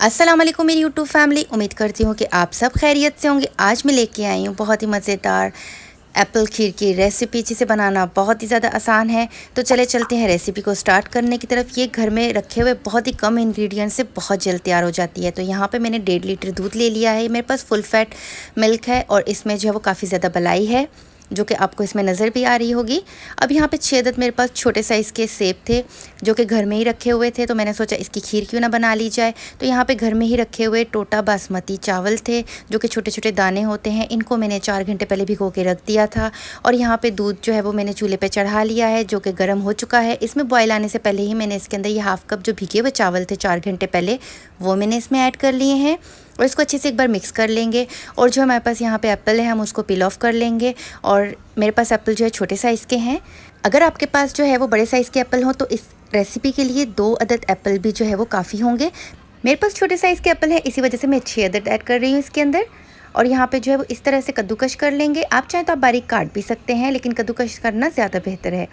अस्सलाम वालेकुम मेरी यूट्यूब फैमिली। उम्मीद करती हूँ कि आप सब खैरियत से होंगे। आज मैं लेके आई हूँ बहुत ही मज़ेदार एप्पल खीर की रेसिपी, जिसे बनाना बहुत ही ज़्यादा आसान है। तो चले चलते हैं रेसिपी को स्टार्ट करने की तरफ। ये घर में रखे हुए बहुत ही कम इंग्रेडिएंट से बहुत जल्द तैयार हो जाती है। तो यहाँ पे मैंने 1.5 लीटर दूध ले लिया है। मेरे पास फुल फैट मिल्क है और इसमें जो है वो काफ़ी ज़्यादा मलाई है, जो कि आपको इसमें नज़र भी आ रही होगी। अब यहाँ पे 6 अदद मेरे पास छोटे साइज़ के सेब थे, जो कि घर में ही रखे हुए थे। तो मैंने सोचा इसकी खीर क्यों ना बना ली जाए। तो यहाँ पे घर में ही रखे हुए टोटा बासमती चावल थे, जो कि छोटे छोटे दाने होते हैं। इनको मैंने 4 घंटे पहले भिगो के रख दिया था। और यहाँ पे दूध जो है वो मैंने चूल्हे पे चढ़ा लिया है, जो कि गर्म हो चुका है। इसमें बॉयल आने से पहले ही मैंने इसके अंदर ये हाफ़ कप जो भिगे हुए चावल थे 4 घंटे पहले, वो मैंने इसमें ऐड कर लिए हैं। और इसको अच्छे से एक बार मिक्स कर लेंगे। और जो हमारे पास यहाँ पे एप्पल है, हम उसको पील ऑफ कर लेंगे। और मेरे पास एप्पल जो है छोटे साइज़ के हैं। अगर आपके पास जो है वो बड़े साइज़ के एप्पल हो तो इस रेसिपी के लिए 2 अदद एप्पल भी जो है वो काफ़ी होंगे। मेरे पास छोटे साइज़ के एप्पल है, इसी वजह से मैं 6 अदद ऐड कर रही हूँ इसके अंदर। और यहाँ पे जो है वो इस तरह से कद्दूकश कर लेंगे। आप चाहें तो आप बारीक काट भी सकते हैं, लेकिन कद्दूकश करना ज़्यादा बेहतर है।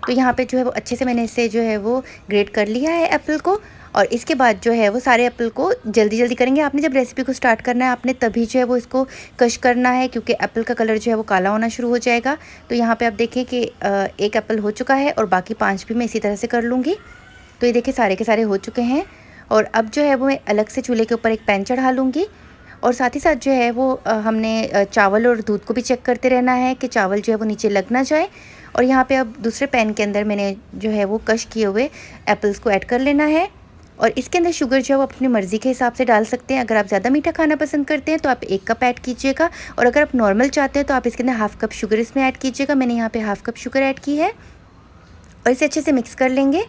तो यहाँ पे जो है वो अच्छे से मैंने इसे जो है वो ग्रेट कर लिया है एप्पल को। और इसके बाद जो है वो सारे एप्पल को जल्दी जल्दी करेंगे। आपने जब रेसिपी को स्टार्ट करना है, आपने तभी जो है वो इसको कश करना है, क्योंकि एप्पल का कलर जो है वो काला होना शुरू हो जाएगा। तो यहाँ पे आप देखें कि एक एप्पल हो चुका है और बाकी 5 भी मैं इसी तरह से कर लूँगी। तो ये देखिए सारे के सारे हो चुके हैं। और अब जो है वो मैं अलग से चूल्हे के ऊपर एक पैन चढ़ा लूँगी। और साथ ही साथ जो है वो हमने चावल और दूध को भी चेक करते रहना है कि चावल जो है वो नीचे लग ना जाए। और यहाँ पे अब दूसरे पैन के अंदर मैंने जो है वो कश किए हुए एप्पल्स को ऐड कर लेना है। और इसके अंदर शुगर जो है वो अपनी मर्ज़ी के हिसाब से डाल सकते हैं। अगर आप ज़्यादा मीठा खाना पसंद करते हैं तो आप 1 कप ऐड कीजिएगा। और अगर आप नॉर्मल चाहते हैं तो आप इसके अंदर हाफ़ कप शुगर इसमें ऐड कीजिएगा। मैंने यहाँ पे हाफ़ कप शुगर ऐड की है। और इसे अच्छे से मिक्स कर लेंगे।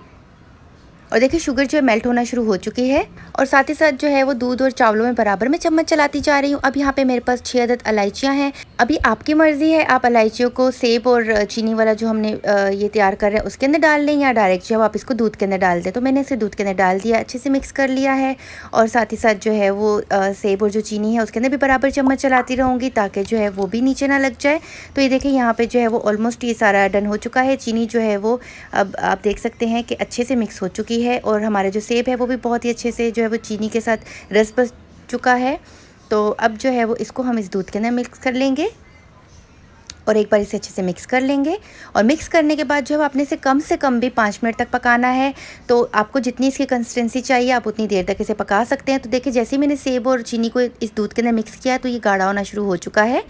और देखिए शुगर जो है मेल्ट होना शुरू हो चुकी है। और साथ ही साथ जो है वो दूध और चावलों में बराबर में चम्मच चलाती जा रही हूँ। अब यहाँ पे मेरे पास 6 अदद इलायचियाँ हैं। अभी आपकी मर्ज़ी है, आप इलायचियों को सेब और चीनी वाला जो हमने ये तैयार कर रहे हैं उसके अंदर डाल लें, या डायरेक्ट जो है आप इसको दूध के अंदर डाल दें। तो मैंने इसे दूध के अंदर डाल दिया, अच्छे से मिक्स कर लिया है। और साथ ही साथ जो है वो सेब और जो चीनी है उसके अंदर भी बराबर चम्मच चलाती रहूँगी, ताकि जो है वो भी नीचे ना लग जाए। तो ये देखिए यहाँ पर जो है वो ऑलमोस्ट ये सारा डन हो चुका है। चीनी जो है वो अब आप देख सकते हैं कि अच्छे से मिक्स हो चुकी है। और हमारे जो सेब है वो भी बहुत ही अच्छे से जो है वो चीनी के साथ रस बस चुका है। तो अब जो है वो इसको हम इस दूध के अंदर मिक्स कर लेंगे और एक बार इसे अच्छे से मिक्स कर लेंगे। और मिक्स करने के बाद जो है आपने इसे कम से कम भी 5 मिनट तक पकाना है। तो आपको जितनी इसकी कंसिस्टेंसी चाहिए आप उतनी देर तक इसे पका सकते हैं। तो देखिए जैसे ही मैंने सेब और चीनी को इस दूध के अंदर मिक्स किया तो ये गाढ़ा होना शुरू हो चुका है।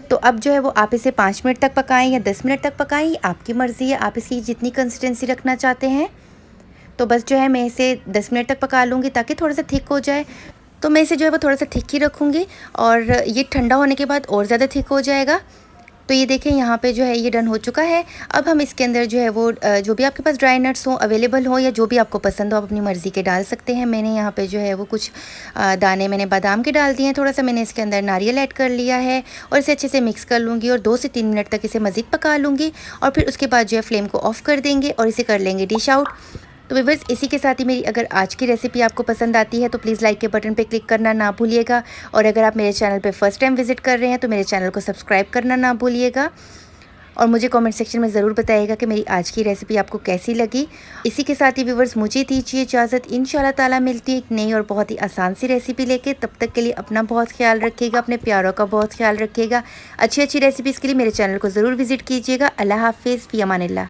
तो अब जो है वो आप इसे 5 मिनट तक पकाएं या 10 मिनट तक पकाएं, आपकी मर्ज़ी है, आप इसकी जितनी कंसिस्टेंसी रखना चाहते हैं। तो बस जो है मैं इसे 10 मिनट तक पका लूँगी ताकि थोड़ा सा थिक हो जाए। तो मैं इसे जो है वो थोड़ा सा थिक ही रखूँगी और ये ठंडा होने के बाद और ज़्यादा थिक हो जाएगा। तो ये देखें यहाँ पे जो है ये डन हो चुका है। अब हम इसके अंदर जो है वो जो भी आपके पास ड्राई नट्स हो अवेलेबल हो या जो भी आपको पसंद हो आप अपनी मर्ज़ी के डाल सकते हैं। मैंने यहाँ पे जो है वो कुछ दाने मैंने बादाम के डाल दिए हैं। थोड़ा सा मैंने इसके अंदर नारियल ऐड कर लिया है और इसे अच्छे से मिक्स कर लूँगी और 2 से 3 मिनट तक इसे मज़ीद पका लूँगी। और फिर उसके बाद जो है फ्लेम को ऑफ़ कर देंगे और इसे कर लेंगे डिश आउट। तो व्यूअर्स इसी के साथ ही मेरी अगर आज की रेसिपी आपको पसंद आती है तो प्लीज़ लाइक के बटन पे क्लिक करना ना भूलिएगा। और अगर आप मेरे चैनल पे फर्स्ट टाइम विज़िट कर रहे हैं तो मेरे चैनल को सब्सक्राइब करना ना भूलिएगा। और मुझे कमेंट सेक्शन में ज़रूर बताइएगा कि मेरी आज की रेसिपी आपको कैसी लगी। इसी के साथ ही व्यूअर्स मुझे दीजिए इजाज़त। इंशाल्लाह ताला मिलती है एक नई और बहुत ही आसान सी रेसिपी लेके। तब तक के लिए अपना बहुत ख्याल रखिएगा, अपने प्यारों का बहुत ख्याल रखिएगा। अच्छी अच्छी रेसिपीज़ के लिए मेरे चैनल को ज़रूर विज़िट कीजिएगा। अल्लाह हाफ़िज़, फ़ी अमानिल्लाह।